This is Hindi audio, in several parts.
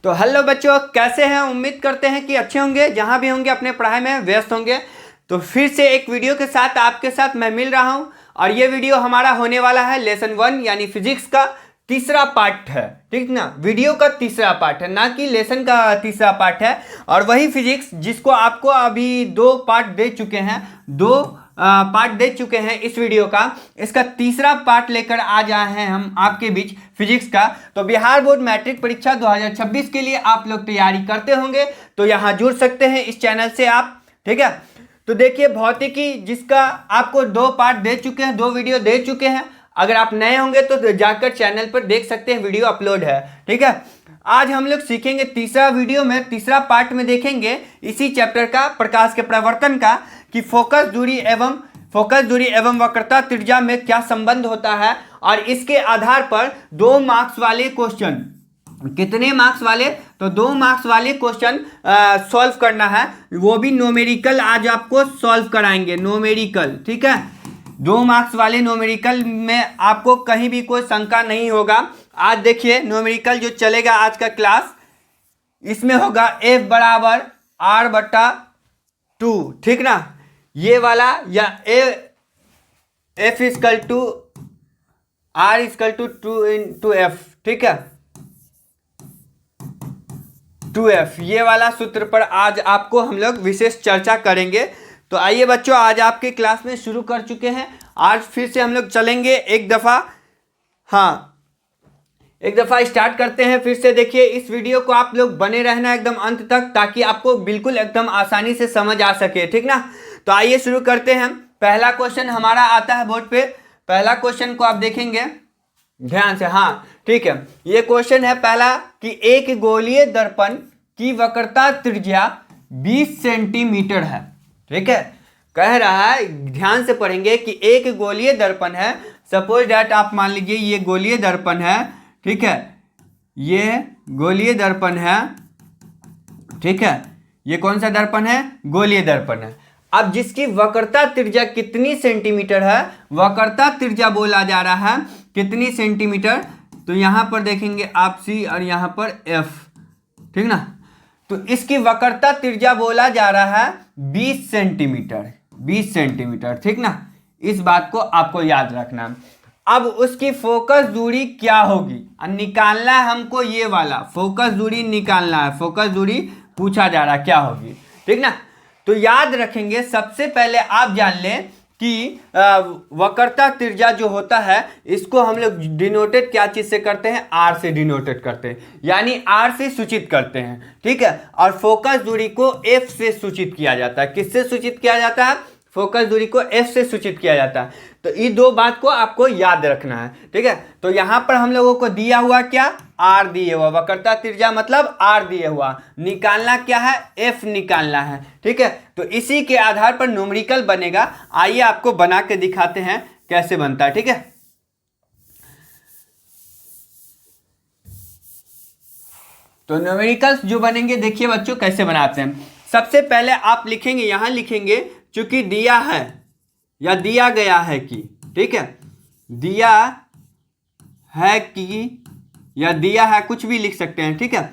तो हेलो बच्चों, कैसे हैं? उम्मीद करते हैं कि अच्छे होंगे, जहां भी होंगे अपने पढ़ाई में व्यस्त होंगे। तो फिर से एक वीडियो के साथ आपके साथ मैं मिल रहा हूं और ये वीडियो हमारा होने वाला है लेसन 1 यानी फिजिक्स का तीसरा पार्ट है। ठीक ना, वीडियो का तीसरा पार्ट है, ना कि लेसन का तीसरा पार्ट है। और वही फिजिक्स जिसको आपको अभी दो पार्ट दे चुके हैं इस वीडियो का, इसका तीसरा पार्ट लेकर आ जाए हैं हम आपके बीच फिजिक्स का। तो बिहार बोर्ड मैट्रिक परीक्षा 2026 के लिए आप लोग तैयारी करते होंगे तो यहाँ जुड़ सकते हैं इस चैनल से आप। ठीक है, तो देखिए भौतिकी जिसका आपको दो पार्ट दे चुके हैं, दो वीडियो दे चुके हैं। अगर आप नए होंगे तो जाकर चैनल पर देख सकते हैं, वीडियो अपलोड है। ठीक है, आज हम लोग सीखेंगे तीसरा वीडियो में, तीसरा पार्ट में देखेंगे इसी चैप्टर का, प्रकाश के प्रवर्तन का, कि फोकस दूरी एवं वक्रता त्रिज्या में क्या संबंध होता है। और इसके आधार पर 2 मार्क्स वाले क्वेश्चन, कितने मार्क्स वाले? तो 2 मार्क्स वाले क्वेश्चन सॉल्व करना है, वो भी न्यूमेरिकल आज आपको सॉल्व कराएंगे, न्यूमेरिकल। ठीक है, 2 मार्क्स वाले न्यूमेरिकल में आपको कहीं भी कोई शंका नहीं होगा। आज देखिए न्यूमेरिकल जो चलेगा आज का क्लास, इसमें होगा F बराबर R/2। ठीक ना, ये वाला, या F equal to R equal to 2 F। ठीक है, 2F, ये वाला सूत्र पर आज आपको हम लोग विशेष चर्चा करेंगे। तो आइए बच्चों, आज आपके क्लास में शुरू कर चुके हैं। आज फिर से हम लोग चलेंगे एक दफ़ा स्टार्ट करते हैं फिर से। देखिए इस वीडियो को आप लोग बने रहना एकदम अंत तक, ताकि आपको बिल्कुल एकदम आसानी से समझ आ सके। ठीक ना, तो आइए शुरू करते हैं। पहला क्वेश्चन हमारा आता है बोर्ड पे, पहला क्वेश्चन को आप देखेंगे ध्यान से। हाँ ठीक है, ये क्वेश्चन है पहला कि एक गोलीय दर्पण की वक्रता त्रिज्या 20 सेंटीमीटर है। ठीक है, कह रहा है, ध्यान से पढ़ेंगे कि एक गोलीय दर्पण है। सपोज डैट आप मान लीजिए ये गोलीय दर्पण है। ठीक है, ये गोलीय दर्पण है। ठीक है, ये कौन सा दर्पण है? गोलीय दर्पण है। अब जिसकी वक्रता त्रिज्या कितनी सेंटीमीटर है, वक्रता त्रिज्या बोला जा रहा है कितनी सेंटीमीटर, तो यहां पर देखेंगे आप C और यहां पर F। ठीक ना, तो इसकी वक्रता त्रिज्या बोला जा रहा है 20 सेंटीमीटर, 20 सेंटीमीटर। ठीक ना, इस बात को आपको याद रखना। अब उसकी फोकस दूरी क्या होगी निकालना है हमको, ये वाला फोकस दूरी निकालना है, फोकस दूरी पूछा जा रहा है क्या होगी। ठीक ना, तो याद रखेंगे, सबसे पहले आप जान लें कि वक्रता त्रिज्या जो होता है इसको हम लोग डिनोटेड क्या चीज से करते हैं? R से डिनोटेड करते हैं, यानी R से सूचित करते हैं। ठीक है, और फोकस दूरी को F से सूचित किया जाता है। किससे सूचित किया जाता है? फोकस दूरी को F से सूचित किया जाता है। तो ये दो बात को आपको याद रखना है। ठीक है, तो यहां पर हम लोगों को दिया हुआ क्या? R दिए हुआ, वक्रता त्रिज्या मतलब R दिए हुआ, निकालना क्या है? F निकालना है। ठीक है, तो इसी के आधार पर न्यूमेरिकल बनेगा। आइए आपको बना के दिखाते हैं कैसे बनता है। ठीक है, तो न्यूमेरिकल्स जो बनेंगे देखिए बच्चों कैसे बनाते हैं। सबसे पहले आप लिखेंगे, यहां लिखेंगे चूंकि दिया है या दिया गया है कि, ठीक है, दिया है कि या दिया है, कुछ भी लिख सकते हैं। ठीक है,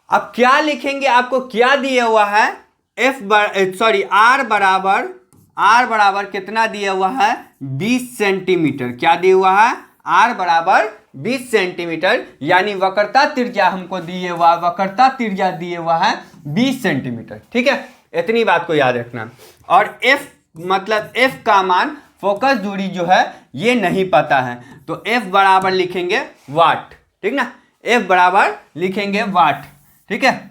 अब क्या लिखेंगे? आपको क्या दिया हुआ है? R बराबर कितना दिया हुआ है? 20 सेंटीमीटर। क्या दिया हुआ है? R बराबर 20 सेंटीमीटर, यानी वक्रता त्रिज्या हमको दिए हुआ, वक्रता त्रिज्या दिए हुआ है 20 सेंटीमीटर। ठीक है, इतनी बात को याद रखना। और F मतलब F का मान, फोकस दूरी जो है ये नहीं पता है, तो F बराबर लिखेंगे वाट। ठीक ना, F बराबर लिखेंगे वाट। ठीक है,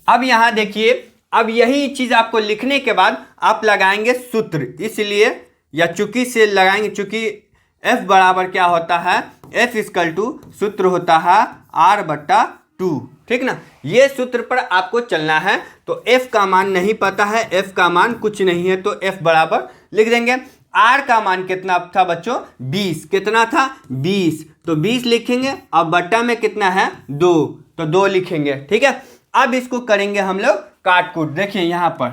अब यहां देखिए, अब यही चीज आपको लिखने के बाद आप लगाएंगे सूत्र, इसलिए या चूंकि से लगाएंगे, चूंकि F बराबर क्या होता है? F इक्वल टू सूत्र होता है R/2। ठीक ना, ये सूत्र पर आपको चलना है। तो F का मान नहीं पता है, F का मान कुछ नहीं है, तो F बराबर लिख देंगे। R का मान कितना था बच्चों? 20। कितना था? 20, तो 20 लिखेंगे। अब बट्टा में कितना है? 2, तो 2 लिखेंगे। ठीक है, अब इसको करेंगे हम लोग काट कूट। देखिए यहां पर,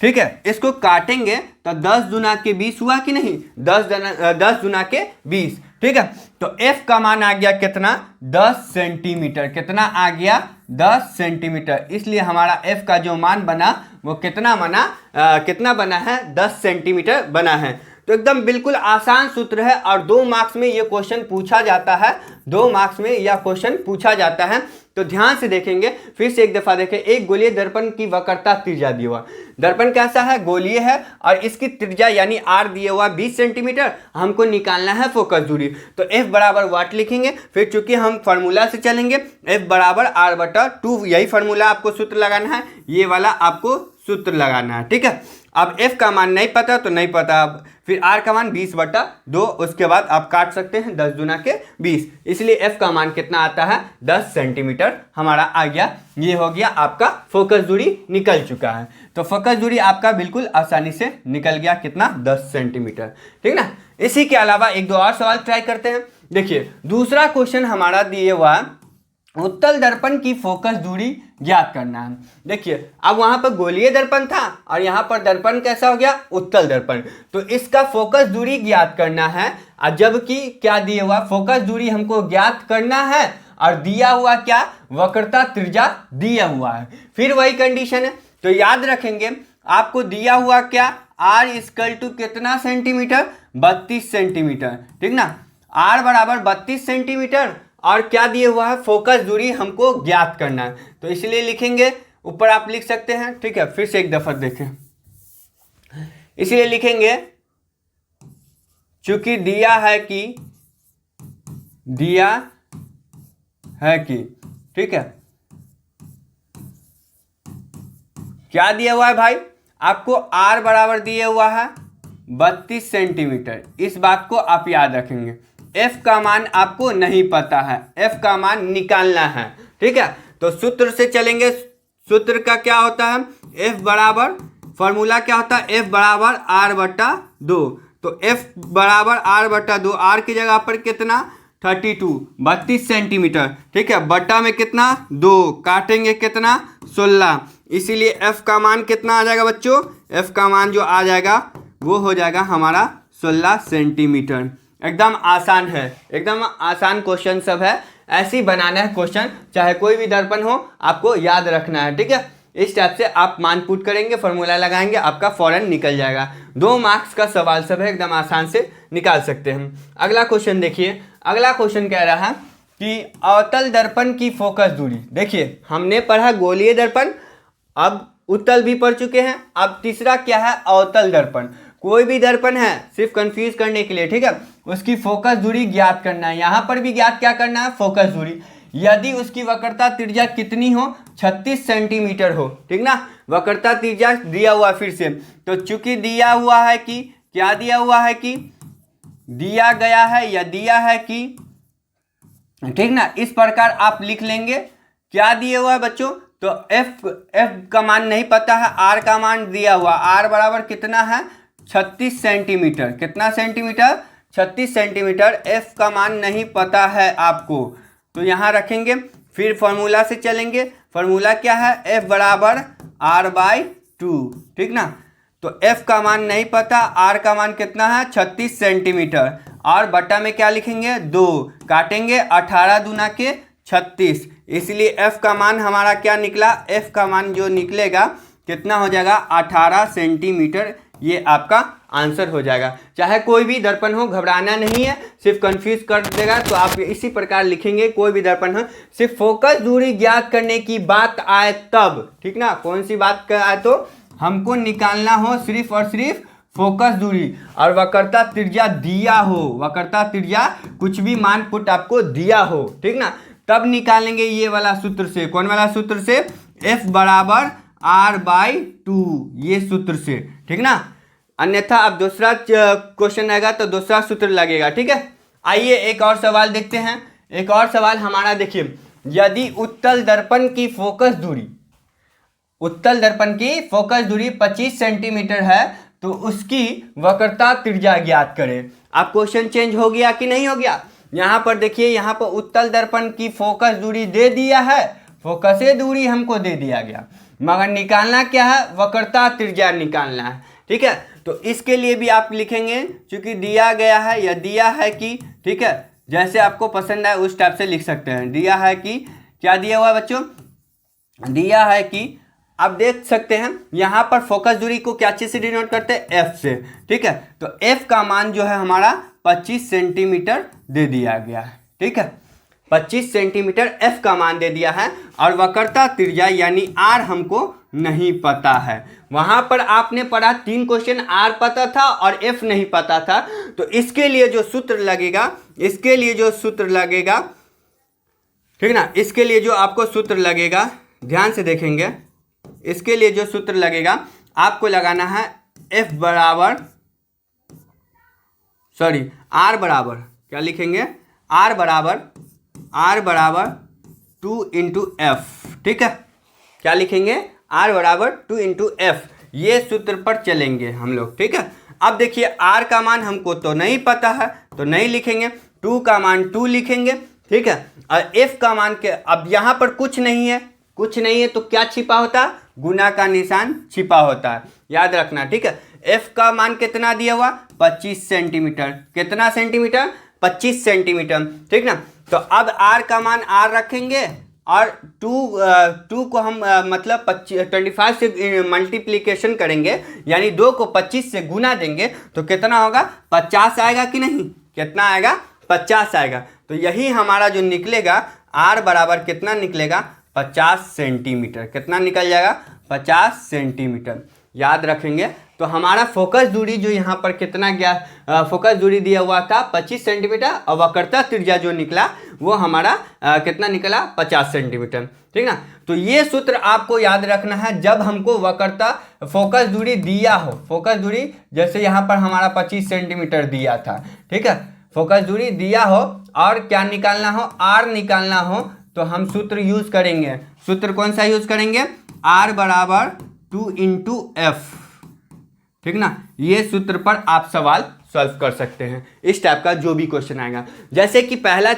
ठीक है, इसको काटेंगे तो 10 दूना के 20 हुआ कि नहीं? 10 दूना के 20, ठीक है। तो F का मान आ गया कितना, 10 सेंटीमीटर। कितना आ गया, 10 सेंटीमीटर। इसलिए हमारा F का जो मान बना वो कितना बना है, 10 सेंटीमीटर बना है। तो एकदम बिल्कुल आसान सूत्र है और 2 मार्क्स में ये क्वेश्चन पूछा जाता है, 2 मार्क्स में यह क्वेश्चन पूछा जाता है। तो ध्यान से देखेंगे, फिर से एक दफा देखें। एक गोलीय दर्पण की वक्रता त्रिज्या दिया हुआ, दर्पण कैसा है, गोलीय है और इसकी त्रिज्या यानी आर दिया हुआ 20 सेंटीमीटर। हमको निकालना है फोकस दूरी। तो F बराबर वाट लिखेंगे। फिर चूंकि हम फार्मूला से चलेंगे, F बराबर R/2, यही फार्मूला आपको सूत्र लगाना है, ये वाला आपको सूत्र लगाना है, ठीक है। अब F का मान नहीं पता तो नहीं पता, अब फिर R का मान 20/2, उसके बाद आप काट सकते हैं 10 दूना के 20, इसलिए F का मान कितना आता है, 10 सेंटीमीटर हमारा आ गया। ये हो गया आपका फोकस दूरी निकल चुका है। तो फोकस दूरी आपका बिल्कुल आसानी से निकल गया, कितना, 10 सेंटीमीटर, ठीक ना। इसी के अलावा एक दो और सवाल ट्राई करते हैं। देखिए दूसरा क्वेश्चन हमारा दिए हुआ, उत्तल दर्पण की फोकस दूरी ज्ञात करना है। देखिए अब वहां पर गोलीय दर्पण था और यहाँ पर दर्पण कैसा हो गया, उत्तल दर्पण। तो इसका फोकस दूरी ज्ञात करना है, और जबकि क्या दिया हुआ, फोकस दूरी हमको ज्ञात करना है और दिया हुआ क्या, वक्रता त्रिज्या दिया हुआ है। फिर वही कंडीशन है, तो याद रखेंगे आपको दिया हुआ क्या, R = कितना सेंटीमीटर, 32 सेंटीमीटर, ठीक ना। R बराबर 32 सेंटीमीटर और क्या दिया हुआ है, फोकस दूरी हमको ज्ञात करना है। तो इसलिए लिखेंगे, ऊपर आप लिख सकते हैं, ठीक है। फिर से एक दफा देखें, इसलिए लिखेंगे चूंकि दिया है कि, ठीक है। क्या दिया हुआ है भाई, आपको R बराबर दिया हुआ है 32 सेंटीमीटर। इस बात को आप याद रखेंगे। F का मान आपको नहीं पता है, F का मान निकालना है, ठीक है। तो सूत्र से चलेंगे, सूत्र का क्या होता है, F बराबर, फॉर्मूला क्या होता है, F बराबर R/2। तो F बराबर R/2, R की जगह पर कितना, 32 सेंटीमीटर, ठीक है। बट्टा में कितना, 2, काटेंगे कितना, 16। इसीलिए F का मान कितना आ जाएगा बच्चों, F का मान जो आ जाएगा वो हो जाएगा हमारा 16 सेंटीमीटर। एकदम आसान है, एकदम आसान क्वेश्चन सब है। ऐसे ही बनाना है क्वेश्चन, चाहे कोई भी दर्पण हो, आपको याद रखना है, ठीक है। इस टाइप से आप मान पुट करेंगे, फॉर्मूला लगाएंगे, आपका फौरन निकल जाएगा। 2 मार्क्स का सवाल सब है, एकदम आसान से निकाल सकते हैं। अगला क्वेश्चन देखिए, अगला क्वेश्चन कह रहा है कि अवतल दर्पण की फोकस दूरी। देखिए हमने पढ़ा गोलीय दर्पण, अब उत्तल भी पढ़ चुके हैं, अब तीसरा क्या है, अवतल दर्पण। कोई भी दर्पण है, सिर्फ कंफ्यूज करने के लिए, ठीक है, उसकी फोकस दूरी ज्ञात करना है। यहाँ पर भी ज्ञात क्या करना है, फोकस दूरी। यदि उसकी वक्रता त्रिज्या कितनी हो, 36 सेंटीमीटर हो, ठीक ना। वक्रता त्रिज्या दिया हुआ, फिर से तो चूंकि दिया हुआ है कि, क्या दिया हुआ है कि, दिया गया है या दिया है कि, ठीक ना। इस प्रकार आप लिख लेंगे, क्या दिया हुआ है बच्चों, तो F का मान नहीं पता है, R का मान दिया हुआ, R बराबर कितना है, 36 सेंटीमीटर। कितना सेंटीमीटर, 36 सेंटीमीटर। F का मान नहीं पता है आपको, तो यहाँ रखेंगे। फिर फॉर्मूला से चलेंगे, फॉर्मूला क्या है, F बराबर R/2, ठीक ना। तो F का मान नहीं पता, R का मान कितना है, 36 सेंटीमीटर, और बट्टा में क्या लिखेंगे, 2, काटेंगे 18 दूना के 36। इसलिए F का मान हमारा क्या निकला, F का मान जो निकलेगा कितना हो जाएगा, 18 सेंटीमीटर। ये आपका आंसर हो जाएगा। चाहे कोई भी दर्पण हो, घबराना नहीं है, सिर्फ कंफ्यूज कर देगा। तो आप इसी प्रकार लिखेंगे, कोई भी दर्पण हो, सिर्फ फोकस दूरी ज्ञात करने की बात आए तब, ठीक ना। कौन सी बात का आए, तो हमको निकालना हो सिर्फ और सिर्फ फोकस दूरी, और वक्रता त्रिज्या दिया हो, वक्रता त्रिज्या कुछ भी मान पुट आपको दिया हो, ठीक ना, तब निकालेंगे ये वाला सूत्र से। कौन वाला सूत्र से, F बराबर R/2, ये सूत्र से, ठीक ना। अन्यथा अब दूसरा क्वेश्चन आएगा तो दूसरा सूत्र लगेगा, ठीक है। आइए एक और सवाल देखते हैं। एक और सवाल हमारा देखिए, यदि उत्तल दर्पण की फोकस दूरी, उत्तल दर्पण की फोकस दूरी 25 सेंटीमीटर है, तो उसकी वक्रता त्रिज्या ज्ञात करें। अब क्वेश्चन चेंज हो गया कि नहीं हो गया। यहाँ पर देखिए, यहाँ पर उत्तल दर्पण की फोकस दूरी दे दिया है, फोकसे दूरी हमको दे दिया गया, मगर निकालना क्या है, वक्रता त्रिज्या निकालना है, ठीक है। तो इसके लिए भी आप लिखेंगे, चूंकि दिया गया है या दिया है कि, ठीक है, जैसे आपको पसंद आए उस टाइप से लिख सकते हैं। दिया है कि, क्या दिया हुआ है बच्चों, दिया है कि, आप देख सकते हैं यहाँ पर फोकस दूरी को क्या चीज से डिनोट करते हैं, एफ से, ठीक है। तो एफ का मान जो है हमारा 25 सेंटीमीटर दे दिया गया है, ठीक है, 25 सेंटीमीटर एफ का मान दे दिया है। और वक्रता त्रिज्या यानी आर हमको नहीं पता है। वहां पर आपने पढ़ा 3 क्वेश्चन, आर पता था और एफ नहीं पता था। तो इसके लिए जो सूत्र लगेगा, इसके लिए जो सूत्र लगेगा, ठीक ना, इसके लिए जो आपको सूत्र लगेगा, ध्यान से देखेंगे, इसके लिए जो सूत्र लगेगा आपको लगाना है एफ बराबर, सॉरी आर बराबर, क्या लिखेंगे, आर बराबर 2 इंटू एफ, ठीक है, क्या लिखेंगे, आर बराबर 2 इंटू एफ। ये सूत्र पर चलेंगे हम लोग, ठीक है। अब देखिए आर का मान हमको तो नहीं पता है तो नहीं लिखेंगे, 2 का मान 2 लिखेंगे, ठीक है। और एफ का मान के, अब यहाँ पर कुछ नहीं है, कुछ नहीं है तो क्या छिपा होता है, गुना का निशान छिपा होता है, याद रखना, ठीक है। एफ का मान कितना दिया हुआ, 25 सेंटीमीटर, कितना सेंटीमीटर, 25 सेंटीमीटर, ठीक ना। तो अब आर का मान आर रखेंगे और 2 को हम मतलब 25 से मल्टीप्लिकेशन करेंगे, यानी 2 को 25 से गुना देंगे तो कितना होगा, 50 आएगा कि नहीं, कितना आएगा, 50 आएगा। तो यही हमारा जो निकलेगा, आर बराबर कितना निकलेगा, 50 सेंटीमीटर, कितना निकल जाएगा, 50 सेंटीमीटर, याद रखेंगे। तो हमारा फोकस दूरी जो यहाँ पर कितना गया, फोकस दूरी दिया हुआ था 25 सेंटीमीटर और वक्रता त्रिज्या जो निकला वो हमारा कितना निकला, 50 सेंटीमीटर, ठीक ना। तो ये सूत्र आपको याद रखना है जब हमको वक्रता फोकस दूरी दिया हो, फोकस दूरी जैसे यहाँ पर हमारा 25 सेंटीमीटर दिया था, ठीक है, फोकस दूरी दिया हो और क्या निकालना हो, आर निकालना हो, तो हम सूत्र यूज करेंगे। सूत्र कौन सा यूज करेंगे, आर बराबर 2 इंटू एफ, ठीक ना। ये सूत्र पर आप सवाल सॉल्व कर सकते हैं, इस टाइप का जो भी क्वेश्चन आएगा। जैसे कि पहला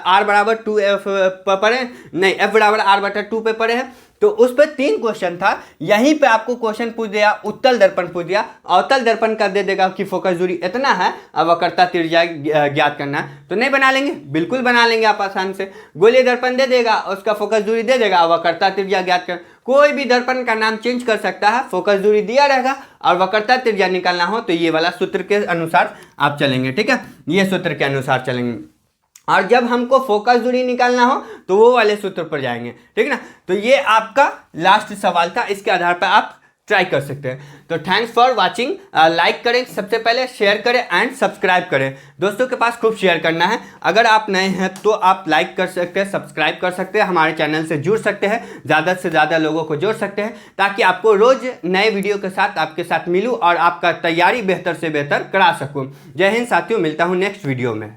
आर बराबर 2 एफ पर पढ़े, नहीं एफ बराबर आर बटा 2 पे पढ़े हैं, तो उस पर 3 क्वेश्चन था, यहीं पे आपको क्वेश्चन पूछ दिया, उत्तल दर्पण पूछ दिया, अवतल दर्पण कर दे देगा कि फोकस दूरी इतना है, अब वक्रता त्रिज्या ज्ञात करना है, तो नहीं बना लेंगे, बिल्कुल बना लेंगे आप आसान से। गोलीय दर्पण दे देगा, उसका फोकस दूरी दे देगा, वक्रता त्रिज्या ज्ञात कर, कोई भी दर्पण का नाम चेंज कर सकता है, फोकस दूरी दिया रहेगा और वक्रता त्रिज्या निकालना हो तो ये वाला सूत्र के अनुसार आप चलेंगे, ठीक है, ये सूत्र के अनुसार चलेंगे। और जब हमको फोकस दूरी निकालना हो तो वो वाले सूत्र पर जाएंगे, ठीक ना। तो ये आपका लास्ट सवाल था, इसके आधार पर आप ट्राई कर सकते हैं। तो थैंक्स फॉर वाचिंग, लाइक करें सबसे पहले, शेयर करें एंड सब्सक्राइब करें, दोस्तों के पास खूब शेयर करना है। अगर आप नए हैं तो आप लाइक कर सकते हैं, सब्सक्राइब कर सकते हैं, हमारे चैनल से जुड़ सकते हैं, ज़्यादा से ज़्यादा लोगों को जोड़ सकते हैं, ताकि आपको रोज़ नए वीडियो के साथ आपके साथ मिलूँ और आपका तैयारी बेहतर से बेहतर करा सकूँ। जय हिंद साथियों, मिलता हूँ नेक्स्ट वीडियो में।